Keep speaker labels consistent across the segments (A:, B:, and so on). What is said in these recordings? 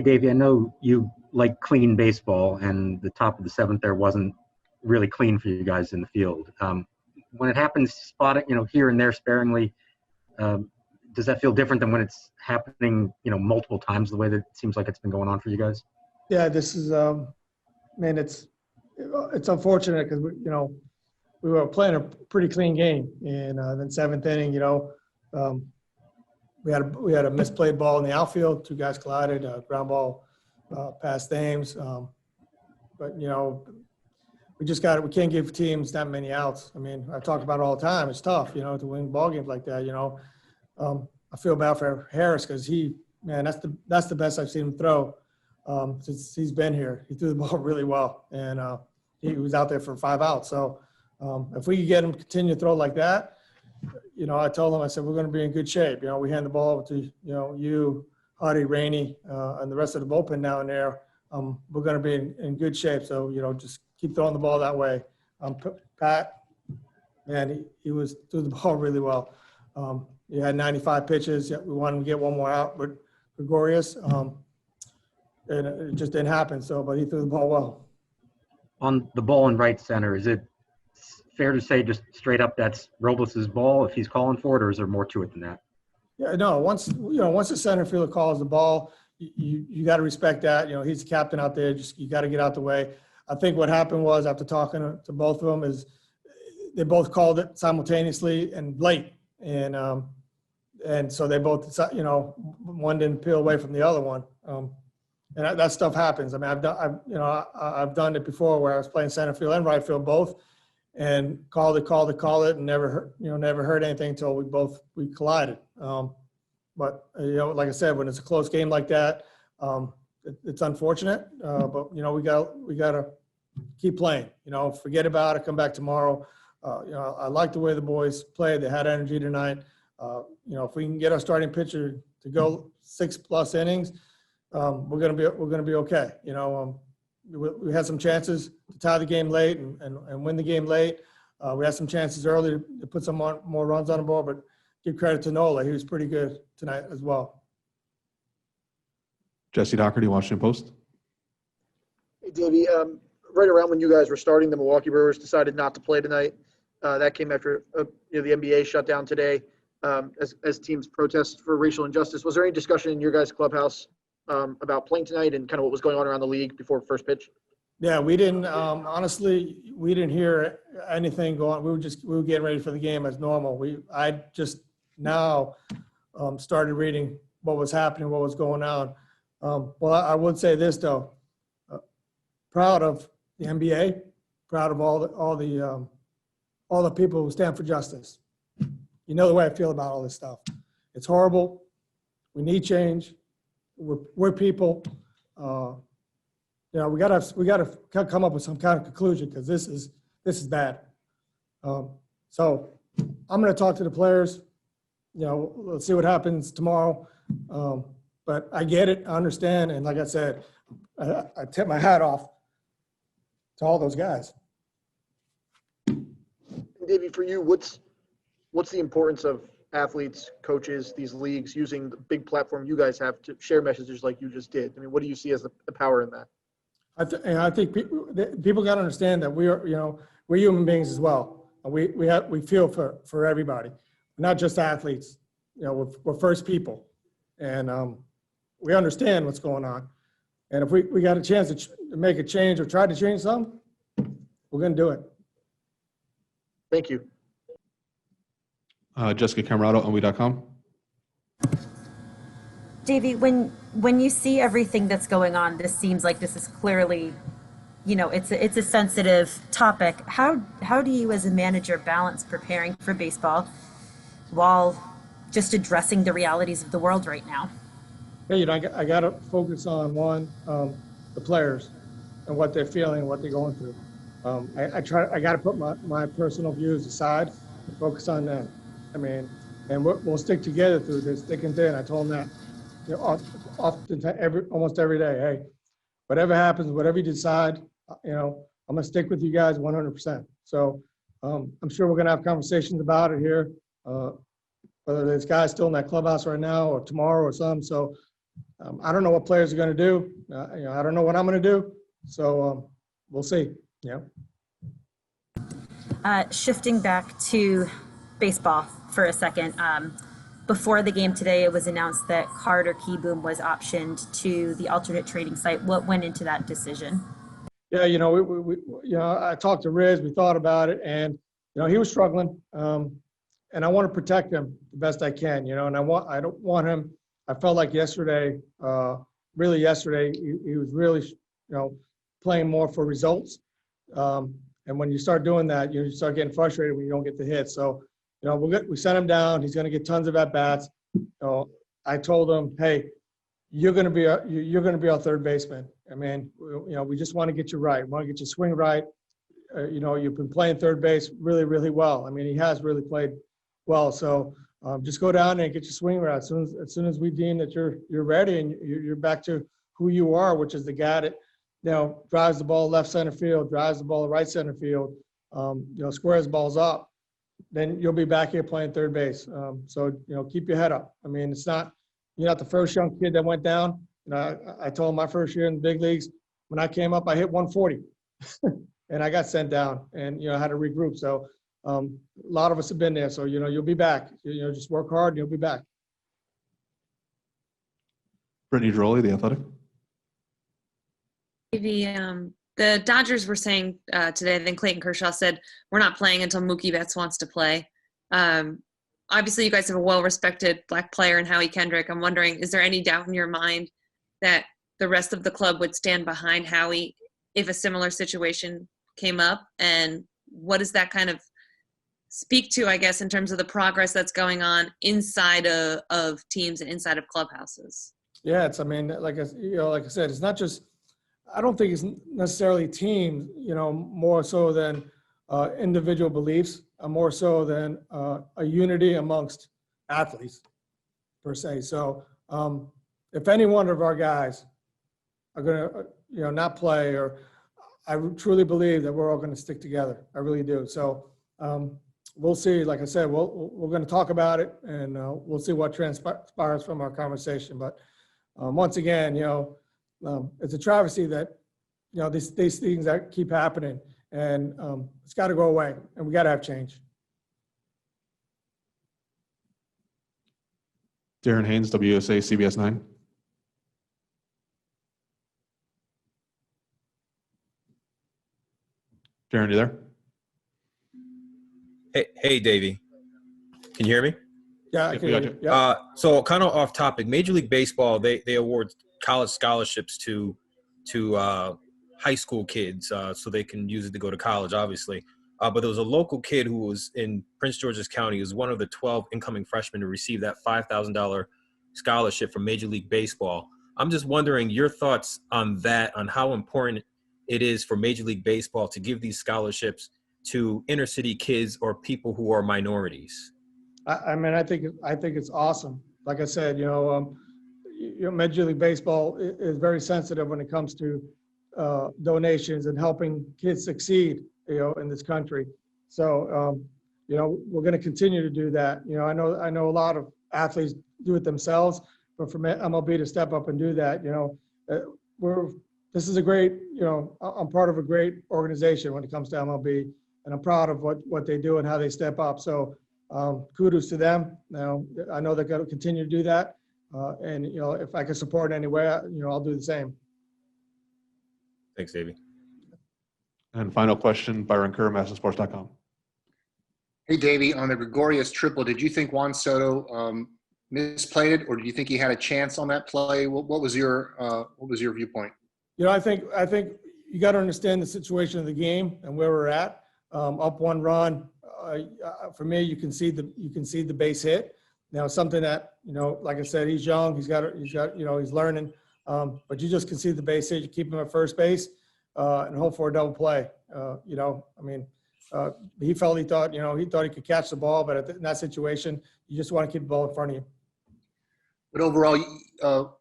A: Davey, I know you like clean baseball, and the top of the seventh there wasn't really clean for you guys in the field. When it happens, spotting, here and there sparingly, um, does that feel different than when it's happening, multiple times the way that it seems like it's been going on for you guys?
B: Yeah, this is man, it's unfortunate because we were playing a pretty clean game, and then seventh inning, um, we had a misplayed ball in the outfield. Two guys collided, ground ball past Ames. But we can't give teams that many outs. I mean, I talk about it all the time. It's tough, to win ball games like that. I feel bad for Harris because that's the best I've seen him throw since he's been here. He threw the ball really well, and he was out there for 5 outs. So if we could get him to continue to throw like that, I told him, I said, we're going to be in good shape. We hand the ball over to, you, Huddy, Rainey, and the rest of the bullpen down there. We're going to be in good shape. So, just keep throwing the ball that way. Pat, man, he threw the ball really well. He had 95 pitches. We wanted him to get one more out, but Gregorius, and it just didn't happen. So, but he threw the ball well.
A: On the ball in right center, is it fair to say just straight up that's Robles's ball if he's calling for it, or is there more to it than that?
B: Yeah, no. Once the center fielder calls the ball, you got to respect that. He's the captain out there. Just you got to get out the way. I think what happened was after talking to both of them is they both called it simultaneously and late, and so they both one didn't peel away from the other one, and that stuff happens. I mean, I've done it before where I was playing center field and right field both, and called it, and never heard anything until we collided. But like I said, when it's a close game like that, it's unfortunate. But we got to keep playing. Forget about it. Come back tomorrow. I like the way the boys played. They had energy tonight. If we can get our starting pitcher to go 6+ innings, we're gonna be okay. We had some chances to tie the game late and win the game late. We had some chances early to put some more runs on the board, but give credit to Nola. He was pretty good tonight as well.
C: Jesse Doherty, Washington Post.
D: Hey, Davey, right around when you guys were starting, the Milwaukee Brewers decided not to play tonight. That came after the NBA shut down today as teams protest for racial injustice. Was there any discussion in your guys' clubhouse about playing tonight and kind of what was going on around the league before first pitch?
B: Yeah, we didn't. Honestly, we didn't hear anything going. We were getting ready for the game as normal. I just now started reading what was happening, what was going on. Well, I would say this though: proud of the NBA, proud of all the people who stand for justice. You know the way I feel about all this stuff. It's horrible. We need change. We're people. We gotta come up with some kind of conclusion because this is bad. So I'm going to talk to the players. Let's see what happens tomorrow. But I get it, I understand, and like I said, I tip my hat off to all those guys.
D: Davey, for you, what's the importance of athletes, coaches, these leagues using the big platform you guys have to share messages like you just did? I mean, what do you see as the power in that?
B: I think people got to understand that we're human beings as well. We feel for everybody, not just athletes. We're first people, and we understand what's going on. And if we got a chance to make a change or try to change something, we're going to do it.
D: Thank you.
C: Jessica Camarado, ONWE.com.
E: Davey, when you see everything that's going on, this seems like this is clearly, it's a sensitive topic. How do you as a manager balance preparing for baseball while just addressing the realities of the world right now?
B: Yeah, I got to focus on the players and what they're feeling, what they're going through. I got to put my personal views aside and focus on them. I mean, and we'll stick together through this thick and thin. I told them that. Almost every day, hey, whatever happens, whatever you decide, I'm gonna stick with you guys 100%. So I'm sure we're gonna have conversations about it here, whether there's guys still in that clubhouse right now or tomorrow or something. So I don't know what players are going to do. I don't know what I'm going to do. So we'll see. Yeah.
E: Shifting back to baseball for a second. Before the game today, it was announced that Carter Keyboom was optioned to the alternate trading site. What went into that decision?
B: Yeah, I talked to Riz. We thought about it, and he was struggling, and I want to protect him the best I can. And I don't want him. I felt like yesterday, he was really, playing more for results. And when you start doing that, you start getting frustrated when you don't get the hit. So, we sent him down. He's going to get tons of at bats. I told him, hey, you're going to be our third baseman. I mean, we just want to get you right. We want to get your swing right. You've been playing third base really, really well. I mean, he has really played well. So just go down there and get your swing right. As soon as we deem that you're ready and you're back to who you are, which is the guy that drives the ball left center field, drives the ball right center field, squares balls up, then you'll be back here playing third base. So keep your head up. I mean, you're not the first young kid that went down. I told him my first year in the big leagues, when I came up, I hit 140 and I got sent down and, I had to regroup. So a lot of us have been there. So, you'll be back. Just work hard and you'll be back.
C: Brittany Drolli, The Athletic.
F: The Dodgers were saying today, I think Clayton Kershaw said, we're not playing until Mookie Betts wants to play. Obviously, you guys have a well-respected black player in Howie Kendrick. I'm wondering, is there any doubt in your mind that the rest of the club would stand behind Howie if a similar situation came up? And what does that kind of speak to, I guess, in terms of the progress that's going on inside of teams and inside of clubhouses?
B: Yeah, like I said, it's not just. I don't think it's necessarily teams, more so than individual beliefs, more so than a unity amongst athletes, per se. So if any one of our guys are going to, not play, or I truly believe that we're all going to stick together. I really do. So we'll see. Like I said, we're going to talk about it, and we'll see what transpires from our conversation. But once again, it's a travesty that, these things that keep happening, and it's got to go away, and we got to have change.
C: Darren Haynes, WSA, CBS 9. Darren, you there?
G: Hey, Davey. Can you hear me?
B: Yeah, I can hear you. Yeah.
G: So kind of off topic, Major League Baseball, they award college scholarships to high school kids so they can use it to go to college, obviously. But there was a local kid who was in Prince George's County, who was one of the 12 incoming freshmen to receive that $5,000 scholarship from Major League Baseball. I'm just wondering your thoughts on that, on how important it is for Major League Baseball to give these scholarships to inner city kids or people who are minorities.
B: I think it's awesome. Like I said, Major League Baseball is very sensitive when it comes to donations and helping kids succeed, in this country. So, we're going to continue to do that. I know a lot of athletes do it themselves, but for MLB to step up and do that, this is a great, I'm part of a great organization when it comes to MLB, and I'm proud of what they do and how they step up. So kudos to them. I know they're going to continue to do that. And, if I can support in any way, I'll do the same.
G: Thanks, Davey.
C: And final question, Byron Kerr, MasterSports.com.
H: Hey, Davey, on the Gregorius triple, did you think Juan Soto misplayed it, or did you think he had a chance on that play? What was your viewpoint?
B: I think you got to understand the situation of the game and where we're at. Up one run, for me, you can see the base hit. Now, something that like I said, he's young, he's learning, but you just can see the base hit. You keep him at first base and hope for a double play. He thought he could catch the ball, but in that situation, you just want to keep the ball in front of you.
H: But overall,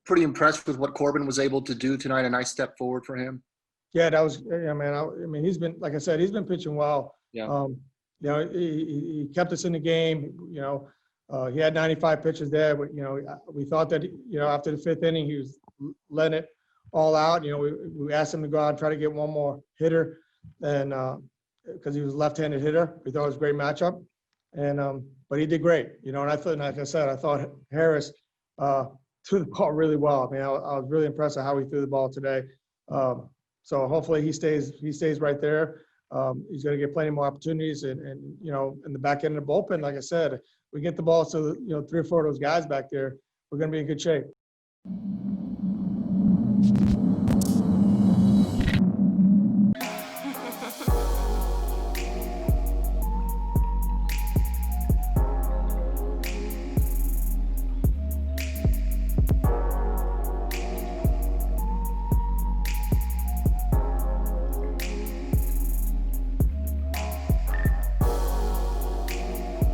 H: pretty impressed with what Corbin was able to do tonight. A nice step forward for him.
B: Yeah, that was. Yeah, man. I mean, he's been, like I said, he's been pitching well.
H: Yeah.
B: He kept us in the game. He had 95 pitches there, but, you know, we thought that, you know, after the 5th inning, he was letting it all out. You know, we asked him to go out and try to get one more hitter, and because he was a left-handed hitter. We thought it was a great matchup, and but he did great. You know, and I thought, like I said, I thought Harris threw the ball really well. I mean, I was really impressed with how he threw the ball today. So hopefully he stays right there. He's going to get plenty more opportunities, and you know, in the back end of the bullpen, like I said, we get the ball to, you know, 3 or 4 of those guys back there, we're going to be in good shape.